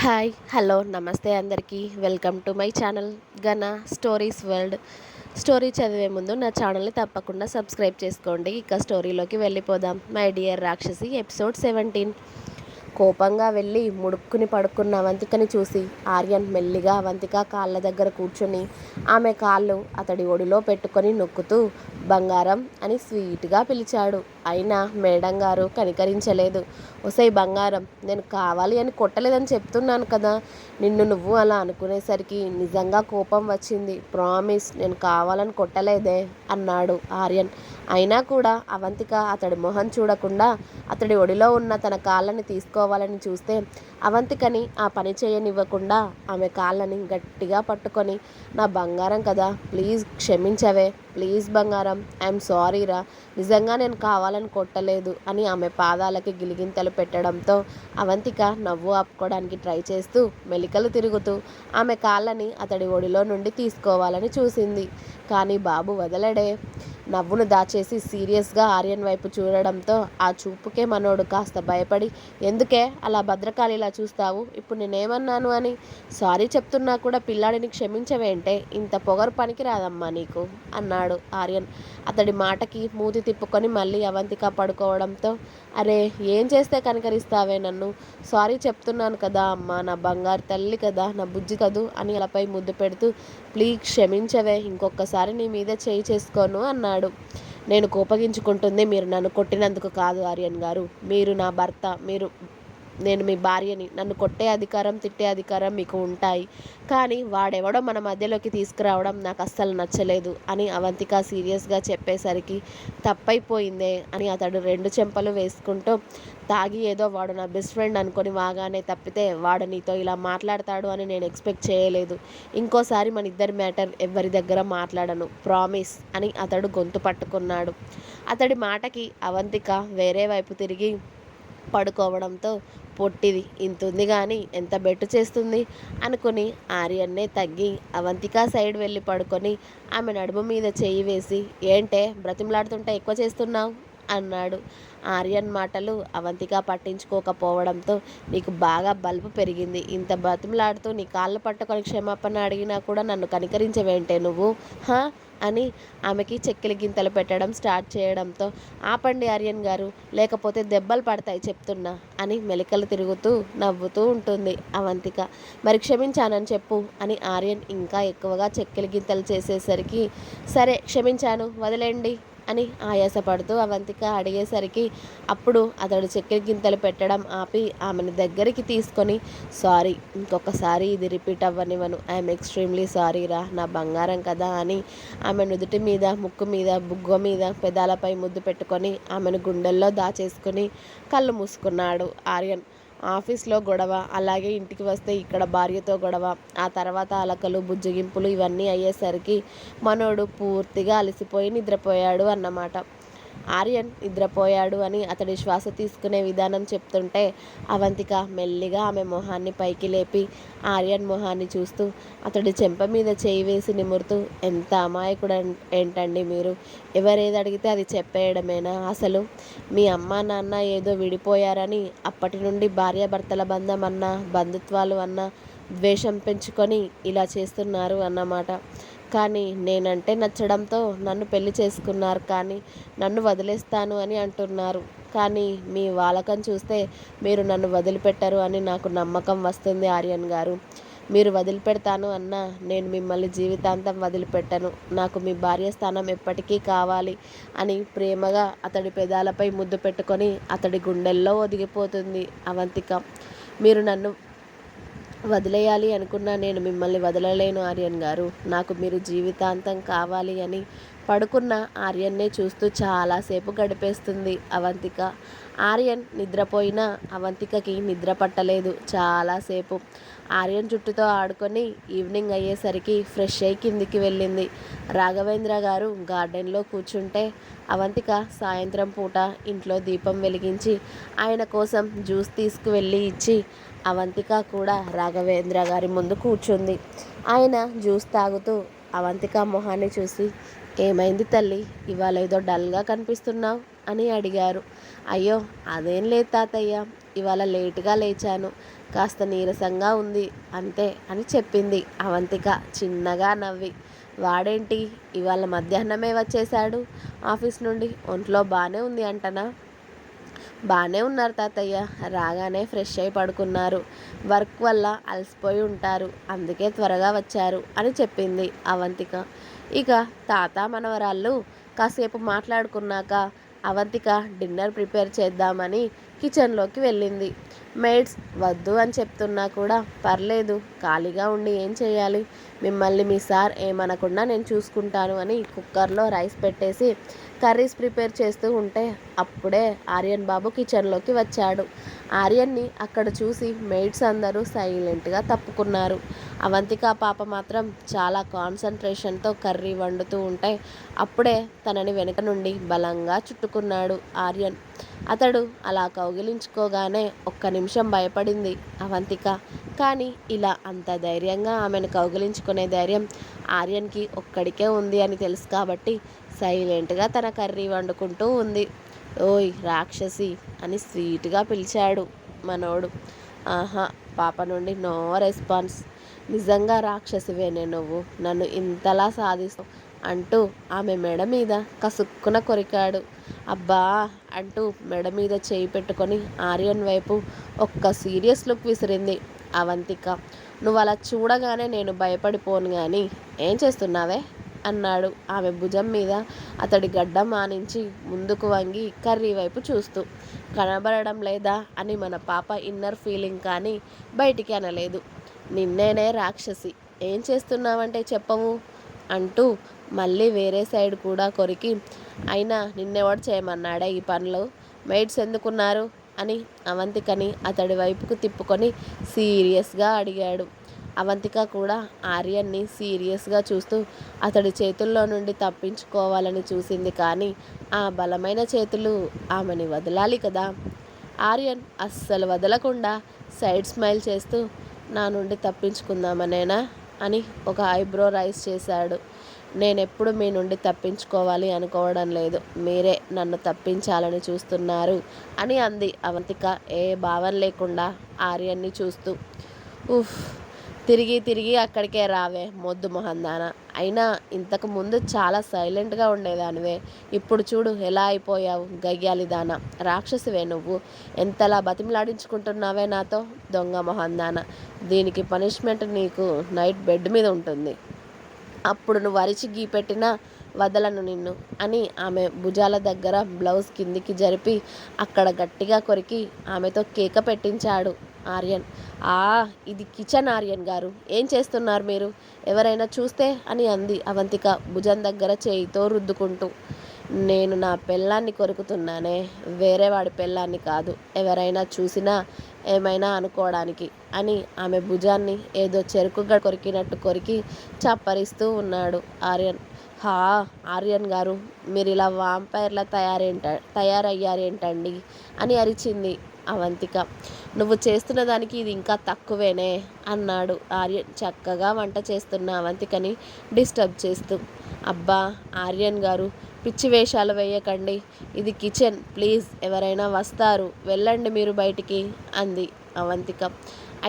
Hi hello నమస్తే అందరికీ welcome to my channel గన స్టోరీస్ వరల్డ్. స్టోరీ చదివే ముందు నా ఛానల్ని తప్పకుండా సబ్స్క్రైబ్ చేసుకోండి. ఇక స్టోరీలోకి వెళ్ళిపోదాం. మై డియర్ రాక్షసి ఎపిసోడ్ 17. కోపంగా వెళ్ళి ముడుక్కుని పడుకున్న అవంతికని చూసి ఆర్యన్ మెల్లిగా అవంతిక కాళ్ళ దగ్గర కూర్చొని ఆమె కాళ్ళు అతడి ఒడిలో పెట్టుకొని నొక్కుతూ బంగారం అని స్వీట్గా పిలిచాడు. అయినా మేడం గారు కనికరించలేదు. ఒసై బంగారం, నేను కావాలి అని కొట్టలేదని చెప్తున్నాను కదా. నిన్ను నువ్వు అలా అనుకునేసరికి నిజంగా కోపం వచ్చింది. ప్రామిస్, నేను కావాలని కొట్టలేదే అన్నాడు ఆర్యన్. అయినా కూడా అవంతిక అతడి మొహం చూడకుండా అతడి ఒడిలో ఉన్న తన కాళ్ళని తీసుకోవాలని చూస్తే అవంతికని ఆ పని చేయనివ్వకుండా ఆమె కాళ్ళని గట్టిగా పట్టుకొని, నా బంగారం కదా, ప్లీజ్ క్షమించవే, ప్లీజ్ బంగారం, ఐఎమ్ సారీరా, నిజంగా నేను కావాలని కొట్టలేదు అని ఆమె పాదాలకి గిలిగింతలు పెట్టడంతో అవంతిక నవ్వు ఆపుకోవడానికి ట్రై చేస్తూ మెలికలు తిరుగుతూ ఆమె కాళ్ళని అతడి ఒడిలో నుండి తీసుకోవాలని చూసింది. కానీ బాబు వదలడే. నవ్వును దాచేసి సీరియస్గా ఆర్యన్ వైపు చూడడంతో ఆ చూపుకే మనోడు కాస్త భయపడి, ఎందుకే అలా భద్రకాళిలా చూస్తావు, ఇప్పుడు నేనేమన్నాను అని. సారీ చెప్తున్నా కూడా పిల్లాడిని క్షమించవేంటే, ఇంత పొగరు పనికి రాదమ్మా నీకు అన్నాడు ఆర్యన్. అతడి మాటకి మూతి తిప్పుకొని మళ్ళీ అవంతిక పడుకోవడంతో, అరే ఏం చేస్తే కనికరిస్తావే నన్ను, సారీ చెప్తున్నాను కదా అమ్మా, నా బంగారు తల్లి కదా, నా బుజ్జి కదూ అని అలపై ముద్దు పెడుతూ, ప్లీజ్ క్షమించవే, ఇంకొకసారి నీ మీద చేయి చేసుకోను అన్నాడు. నేను కోపగించుకుంటుంది మీరు నన్ను కొట్టినందుకు కాదు ఆర్యన్ గారు, మీరు నా భర్త, నేను మీ భార్యని, నన్ను కొట్టే అధికారం తిట్టే అధికారం మీకు ఉంటాయి. కానీ వాడెవడో మన మధ్యలోకి తీసుకురావడం నాకు అస్సలు నచ్చలేదు అని అవంతిక సీరియస్గా చెప్పేసరికి, తప్పైపోయిందే అని అతడు రెండు చెంపలు వేసుకుంటూ, తాగి ఏదో వాడు నా బెస్ట్ ఫ్రెండ్ అనుకొని వాగానే తప్పితే వాడు నీతో ఇలా మాట్లాడతాడు అని నేను ఎక్స్పెక్ట్ చేయలేదు. ఇంకోసారి మన ఇద్దరి మ్యాటర్ ఎవరి దగ్గర మాట్లాడను, ప్రామిస్ అని అతడు గొంతు పట్టుకున్నాడు. అతడి మాటకి అవంతిక వేరే వైపు తిరిగి పడుకోవడంతో, పొట్టిది ఇంతుంది కానీ ఎంత బెట్టు చేస్తుంది అనుకుని ఆర్యన్నే తగ్గి అవంతిక సైడ్ వెళ్ళి పడుకొని ఆమె నడుము మీద చెయ్యి వేసి, ఏంటే బ్రతిమలాడుతుంటే ఎక్కువ చేస్తున్నావు అన్నాడు. ఆర్యన్ మాటలు అవంతిక పట్టించుకోకపోవడంతో, నీకు బాగా బల్బు పెరిగింది, ఇంత బ్రతిమలాడుతూ నీ కాళ్ళు పట్టుకొని క్షమాపణ అడిగినా కూడా నన్ను కనికరించవేంటే నువ్వు హా అని ఆమెకి చెక్కిలి గింతలు పెట్టడం స్టార్ట్ చేయడంతో, ఆపండి ఆర్యన్ గారు, లేకపోతే దెబ్బలు పడతాయి చెప్తున్నా అని మెలికలు తిరుగుతూ నవ్వుతూ ఉంటుంది అవంతిక. మరి క్షమించానని చెప్పు అని ఆర్యన్ ఇంకా ఎక్కువగా చెక్కిలి గింతలు చేసేసరికి, సరే క్షమించాను వదిలేండి అని ఆయాసపడుతూ అవంతిక అడిగేసరికి అప్పుడు అతడు చెక్కిలి గింతలు పెట్టడం ఆపి ఆమెను దగ్గరికి తీసుకొని, సారీ, ఇంకొకసారి ఇది రిపీట్ అవ్వనివ్వను, ఐఎమ్ ఎక్స్ట్రీమ్లీ సారీ రా నా బంగారం కదా అని ఆమె నుదుటి మీద ముక్కు మీద బుగ్గ మీద పెదాలపై ముద్దు పెట్టుకొని ఆమెను గుండెల్లో దాచేసుకుని కళ్ళు మూసుకున్నాడు ఆర్యన్. ఆఫీస్లో గొడవ, అలాగే ఇంటికి వస్తే ఇక్కడ భార్యతో గొడవ, ఆ తర్వాత అలకలు బుజ్జగింపులు ఇవన్నీ అయ్యేసరికి మనోడు పూర్తిగా అలసిపోయి నిద్రపోయాడు అన్నమాట. ఆర్యన్ నిద్రపోయాడు అని అతడి శ్వాస తీసుకునే విధానం చెప్తుంటే అవంతిక మెల్లిగా ఆమె మొహాన్ని పైకి లేపి ఆర్యన్ మొహాన్ని చూస్తూ అతడి చెంప మీద చేయి వేసి నిమురుతూ, ఎంత అమాయకుడు ఏంటండి మీరు, ఎవరేది అడిగితే అది చెప్పేయడమేనా అసలు. మీ అమ్మ నాన్న ఏదో విడిపోయారని అప్పటి నుండి భార్యాభర్తల బంధం అన్నా బంధుత్వాలు అన్నా ద్వేషం పెంచుకొని ఇలా చేస్తున్నారు అన్నమాట. కానీ నేనంటే నచ్చడంతో నన్ను పెళ్లి చేసుకున్నారు, కానీ నన్ను వదిలేస్తాను అని అంటున్నారు. కానీ మీ వాలకం చూస్తే మీరు నన్ను వదిలిపెట్టరు అని నాకు నమ్మకం వస్తుంది ఆర్యన్ గారు. మీరు వదిలిపెడతాను అన్నా నేను మిమ్మల్ని జీవితాంతం వదిలిపెట్టను, నాకు మీ భార్య స్థానం ఎప్పటికీ కావాలి అని ప్రేమగా అతడి పెదాలపై ముద్దు పెట్టుకొని అతడి గుండెల్లో ఒదిగిపోతుంది అవంతిక. మీరు నన్ను వదిలేయాలి అనుకున్నా నేను మిమ్మల్ని వదలలేను ఆర్యన్ గారు, నాకు మీరు జీవితాంతం కావాలి అని పడుకున్న ఆర్యన్నే చూస్తూ చాలాసేపు గడిపేస్తుంది అవంతిక. ఆర్యన్ నిద్రపోయినా అవంతికకి నిద్ర పట్టలేదు చాలాసేపు. ఆర్యన్ జుట్టుతో ఆడుకొని ఈవినింగ్ అయ్యేసరికి ఫ్రెష్ అయ్యి కిందికి వెళ్ళింది. రాఘవేంద్ర గారు గార్డెన్లో కూర్చుంటే అవంతిక సాయంత్రం పూట ఇంట్లో దీపం వెలిగించి ఆయన కోసం జ్యూస్ తీసుకువెళ్ళి ఇచ్చి అవంతిక కూడా రాఘవేంద్ర గారి ముందు కూర్చుంది. ఆయన జ్యూస్ తాగుతూ అవంతిక మొహాన్ని చూసి, ఏమైంది తల్లి, ఇవాళ ఏదో డల్గా కనిపిస్తున్నావు అని అడిగారు. అయ్యో అదేం లేదు తాతయ్య, ఇవాళ లేటుగా లేచాను, కాస్త నీరసంగా ఉంది అంతే అని చెప్పింది అవంతిక చిన్నగా నవ్వి. వాడేంటి ఇవాళ మధ్యాహ్నమే వచ్చేశాడు ఆఫీస్ నుండి? ఒంట్లో బాగానే ఉంది అంటనా? బాగానే ఉన్నారు తాతయ్య. రాగానే ఫ్రెష్ అయి పడుకున్నారు. వర్క్ వల్ల అలసిపోయి ఉంటారు. అందుకే త్వరగా వచ్చారు అని చెప్పింది అవంతిక. ఇక తాత మనవరాళ్ళు కాసేపు మాట్లాడుకున్నాక అవంతిక డిన్నర్ ప్రిపేర్ చేద్దామని కిచెన్లోకి వెళ్ళింది. మెయిడ్స్ వద్దు అని చెప్తున్నా కూడా పర్లేదు, ఖాళీగా ఉండి ఏం చేయాలి, మిమ్మల్ని మీ సార్ ఏమనకుండా నేను చూసుకుంటాను అని కుక్కర్లో రైస్ పెట్టేసి కర్రీస్ ప్రిపేర్ చేస్తూ ఉంటే అప్పుడే ఆర్యన్ బాబు కిచెన్లోకి వచ్చాడు. ఆర్యన్ని అక్కడ చూసి మెయిడ్స్ అందరూ సైలెంట్గా తప్పుకున్నారు. అవంతిక పాప మాత్రం చాలా కాన్సన్ట్రేషన్తో కర్రీ వండుతూ ఉంటే అప్పుడే తనని వెనుక నుండి బలంగా చుట్టుకున్నాడు ఆర్యన్. అతడు అలా కౌగిలించుకోగానే ఒక్క నిమిషం భయపడింది అవంతిక. కానీ ఇలా అంత ధైర్యంగా ఆమెను కౌగిలించుకునే ధైర్యం ఆర్యన్కి ఒక్కడికే ఉంది అని తెలుసు కాబట్టి సైలెంట్గా తన కర్రీ వండుకుంటూ ఉంది. ఓయ్ రాక్షసి అని స్వీట్గా పిలిచాడు మనోడు. ఆహా, పాప నుండి నో రెస్పాన్స్. నిజంగా రాక్షసివేనే నువ్వు, నన్ను ఇంతలా సాధిస్తావు అంటూ ఆమె మెడ మీద కసుక్కున కొరికాడు. అబ్బా అంటూ మెడ మీద చేయి పెట్టుకొని ఆర్యన్ వైపు ఒక్క సీరియస్ లుక్ విసిరింది అవంతిక. నువ్వు అలా చూడగానే నేను భయపడిపోను కానీ ఏం చేస్తున్నావే అన్నాడు ఆమె భుజం మీద అతడి గడ్డం ఆనించి ముందుకు వంగి కర్రీ వైపు చూస్తూ. కనబడడం లేదా అని మన పాప ఇన్నర్ ఫీలింగ్ కానీ బయటికి అనలేదు. నిన్నేనే రాక్షసి, ఏం చేస్తున్నావంటే చెప్పవు అంటూ మళ్ళీ వేరే సైడ్ కూడా కొరికి, అయినా నిన్నెవడు చేయమన్నాడా ఈ పనులు, మెయిడ్స్ ఎందుకున్నారు అని అవంతికని అతడి వైపుకు తిప్పుకొని సీరియస్గా అడిగాడు. అవంతిక కూడా ఆర్యన్ని సీరియస్గా చూస్తూ అతడి చేతుల్లో నుండి తప్పించుకోవాలని చూసింది. కానీ ఆ బలమైన చేతులు ఆమెని వదలాలి కదా. ఆర్యన్ అస్సలు వదలకుండా సైడ్ స్మైల్ చేస్తూ నా నుండి తప్పించుకుందామనేనా అని ఒక ఐబ్రో రైస్ చేశాడు. నేనెప్పుడు మీ నుండి తప్పించుకోవాలి అనుకోవడం లేదు, మీరే నన్ను తప్పించాలని చూస్తున్నారు అని అంది అవంతిక ఏ భావం లేకుండా ఆర్యన్ని చూస్తూ. ఉఫ్, తిరిగి తిరిగి అక్కడికే రావే మొద్దు మొహందాన. అయినా ఇంతకు ముందు చాలా సైలెంట్గా ఉండేదానివే, ఇప్పుడు చూడు ఎలా అయిపోయావు గయ్యాలిదాన. రాక్షసివే నువ్వు, ఎంతలా బతిమలాడించుకుంటున్నావే నాతో దొంగ మొహందాన. దీనికి పనిష్మెంట్ నీకు నైట్ బెడ్ మీద ఉంటుంది. అప్పుడు నువ్వు అరిచి గీపెట్టినా వదలను నిన్ను అని ఆమె భుజాల దగ్గర బ్లౌజ్ కిందికి జరిపి అక్కడ గట్టిగా కొరికి ఆమెతో కేక పెట్టించాడు ఆర్యన్. ఇది కిచెన్ ఆర్యన్ గారు, ఏం చేస్తున్నారు మీరు, ఎవరైనా చూస్తే అని అంది అవంతిక భుజం దగ్గర చేయితో రుద్దుకుంటూ. నేను నా పెళ్ళాన్ని కొరుకుతున్నానే, వేరే వాడి పెళ్ళాన్ని కాదు, ఎవరైనా చూసినా ఏమైనా అనుకోవడానికి అని ఆమె భుజాన్ని ఏదో చెరుకుగా కొరికినట్టు కొరికి చప్పరిస్తూ ఉన్నాడు ఆర్యన్. ఆర్యన్ గారు, మీరు ఇలా వాంపైర్లా తయారయ్యారేంటండి అని అరిచింది అవంతిక. నువ్వు చేస్తున్న దానికి ఇది ఇంకా తక్కువేనే అన్నాడు ఆర్యన్ చక్కగా వంట చేస్తున్న అవంతికని డిస్టర్బ్ చేస్తూ. అబ్బా ఆర్యన్ గారు, పిచ్చి వేషాలు వేయకండి, ఇది కిచెన్ ప్లీజ్, ఎవరైనా వస్తారు, వెళ్ళండి మీరు బయటికి అంది అవంతిక.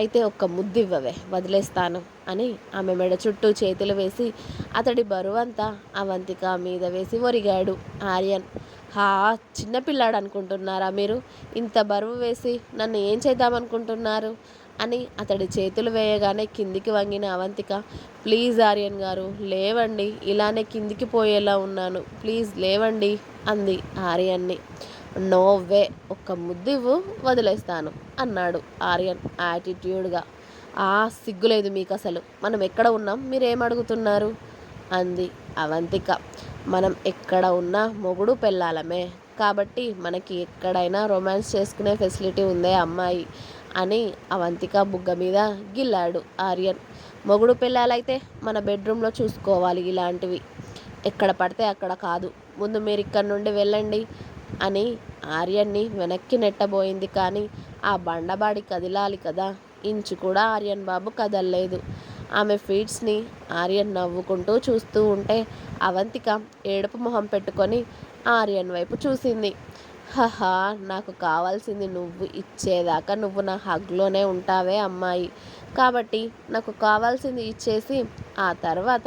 అయితే ఒక్క ముద్దివ్వవే వదిలేస్తాను అని ఆమె మెడ చుట్టూ చేతులు వేసి అతడి బరువంతా అవంతిక మీద వేసి ఒరిగాడు ఆర్యన్. చిన్నపిల్లాడు అనుకుంటున్నారా మీరు, ఇంత బరువు వేసి నన్ను ఏం చేద్దామనుకుంటున్నారు అని అతడి చేతులు వేయగానే కిందికి వంగిన అవంతిక, ప్లీజ్ ఆర్యన్ గారు లేవండి, ఇలానే కిందికి పోయేలా ఉన్నాను, ప్లీజ్ లేవండి అంది ఆర్యన్ని. నో వే, ఒక్క ముద్దివ్వు వదిలేస్తాను అన్నాడు ఆర్యన్ యాటిట్యూడ్గా. సిగ్గులేదు మీకు అసలు, మనం ఎక్కడ ఉన్నాం, మీరేమడుగుతున్నారు అంది అవంతిక. మనం ఎక్కడ ఉన్నా మొగుడు పెళ్ళాలమే, కాబట్టి మనకి ఎక్కడైనా రొమాన్స్ చేసుకునే ఫెసిలిటీ ఉందే అమ్మాయి అని అవంతిక బుగ్గ మీద గిల్లాడు ఆర్యన్. మొగుడు పెళ్ళాలైతే మన బెడ్రూమ్లో చూసుకోవాలి, ఇలాంటివి ఎక్కడ పడితే అక్కడ కాదు, ముందు మీరు ఇక్కడి నుండి వెళ్ళండి అని ఆర్యన్ని వెనక్కి నెట్టబోయింది. కానీ ఆ బండబాడి కదిలాలి కదా, ఇంచు కూడా ఆర్యన్ బాబు కదల్లేదు. ఆమె ఫీట్స్ని ఆర్యన్ నవ్వుకుంటూ చూస్తూ ఉంటే అవంతిక ఏడుపు మొహం పెట్టుకొని ఆర్యన్ వైపు చూసింది. హహా! నాకు కావాల్సింది నువ్వు ఇచ్చేదాకా నువ్వు నా హగ్‌లోనే ఉంటావే అమ్మాయి. కాబట్టి నాకు కావాల్సింది ఇచ్చేసి, ఆ తర్వాత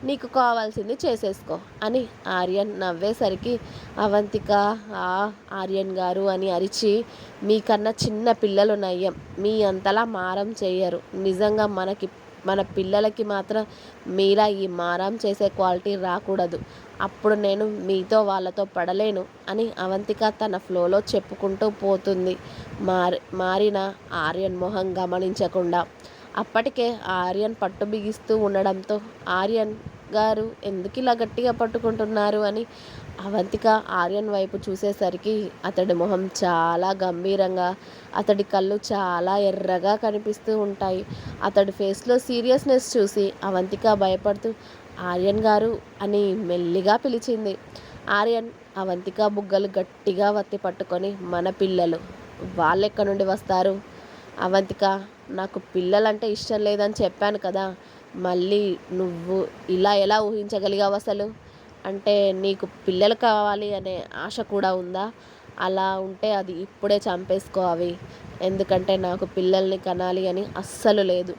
నీకు కావాల్సింది చేసేసుకో అని ఆర్యన్ నవ్వేసరికి అవంతిక ఆ! ఆర్యన్ గారు అని అరిచి, మీకన్నా చిన్న పిల్లలు నయ్యం. మీ అంతలా మారం చెయ్యరు. నిజంగా మన పిల్లలకి మాత్రం మీలా ఈ మారం చేసే క్వాలిటీ రాకూడదు. అప్పుడు నేను మీతో వాళ్ళతో పడలేను అని అవంతిక తన ఫ్లోలో చెప్పుకుంటూ పోతుంది. మారిన ఆర్యన్ మొహం గమనించకుండా. అప్పటికే ఆర్యన్ పట్టు బిగిస్తూ ఉండడంతో ఆర్యన్ గారు ఎందుకిలా గట్టిగా పట్టుకుంటున్నారు అని అవంతిక ఆర్యన్ వైపు చూసేసరికి అతడి మొహం చాలా గంభీరంగా, అతడి కళ్ళు చాలా ఎర్రగా కనిపిస్తూ ఉంటాయి. అతడి ఫేస్లో సీరియస్నెస్ చూసి అవంతిక భయపడుతూ ఆర్యన్ గారు అని మెల్లిగా పిలిచింది. ఆర్యన్ అవంతిక బుగ్గలు గట్టిగా వత్తి పట్టుకొని, మన పిల్లలు వాళ్ళెక్కడి నుండి వస్తారు? అవంతిక, నాకు పిల్లలంటే ఇష్టం లేదని చెప్పాను కదా, మళ్ళీ నువ్వు ఇలా ఎలా ఊహించగలిగావు అసలు? అంటే నీకు పిల్లలు కావాలి అనే ఆశ కూడా ఉందా? అలా ఉంటే అది ఇప్పుడే చంపేసుకో అవి. ఎందుకంటే నాకు పిల్లల్ని కనాలి అని అస్సలు లేదు.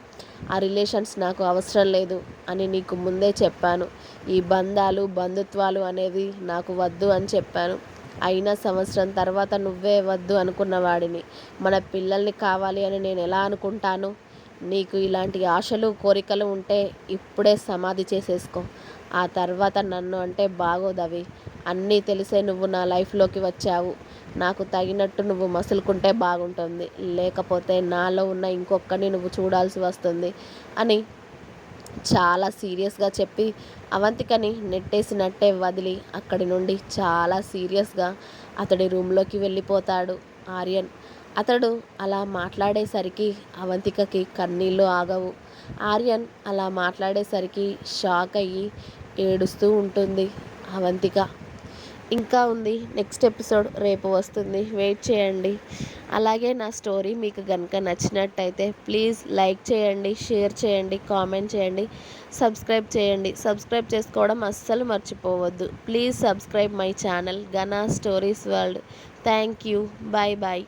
ఆ రిలేషన్స్ నాకు అవసరం లేదు అని నీకు ముందే చెప్పాను. ఈ బంధాలు బంధుత్వాలు అనేది నాకు వద్దు అని చెప్పాను. అయినా సంవత్సరం తర్వాత నువ్వే వద్దు అనుకున్న వాడిని మన పిల్లల్ని కావాలి అని నేను ఎలా అనుకుంటాను? నీకు ఇలాంటి ఆశలు కోరికలు ఉంటే ఇప్పుడే సమాధి చేసేసుకో. ఆ తర్వాత నన్ను అంటే బాగోదవి. అన్నీ తెలిసే నువ్వు నా లైఫ్లోకి వచ్చావు. నాకు తగినట్టు నువ్వు మసులుకుంటే బాగుంటుంది. లేకపోతే నాలో ఉన్న ఇంకొకరిని నువ్వు చూడాల్సి వస్తుంది అని చాలా సీరియస్గా చెప్పి అవంతికని నెట్టేసినట్టే వదిలి అక్కడి నుండి చాలా సీరియస్గా అతడి రూమ్లోకి వెళ్ళిపోతాడు ఆర్యన్. అతడు అలా మాట్లాడేసరికి అవంతికకి కన్నీళ్ళు ఆగవు. ఆర్యన్ అలా మాట్లాడేసరికి షాక్ అయ్యి ఏడుస్తూ ఉంటుంది అవంతిక. ఇంకా ఉంది. నెక్స్ట్ ఎపిసోడ్ రేపు వస్తుంది. వెయిట్ చేయండి. అలాగే నా స్టోరీ మీకు కనుక నచ్చినట్టయితే ప్లీజ్ లైక్ చేయండి, షేర్ చేయండి, కామెంట్ చేయండి, సబ్స్క్రైబ్ చేయండి. సబ్స్క్రైబ్ చేసుకోవడం అస్సలు మర్చిపోవద్దు. Please subscribe my channel Gaana stories world. Thank you. Bye bye.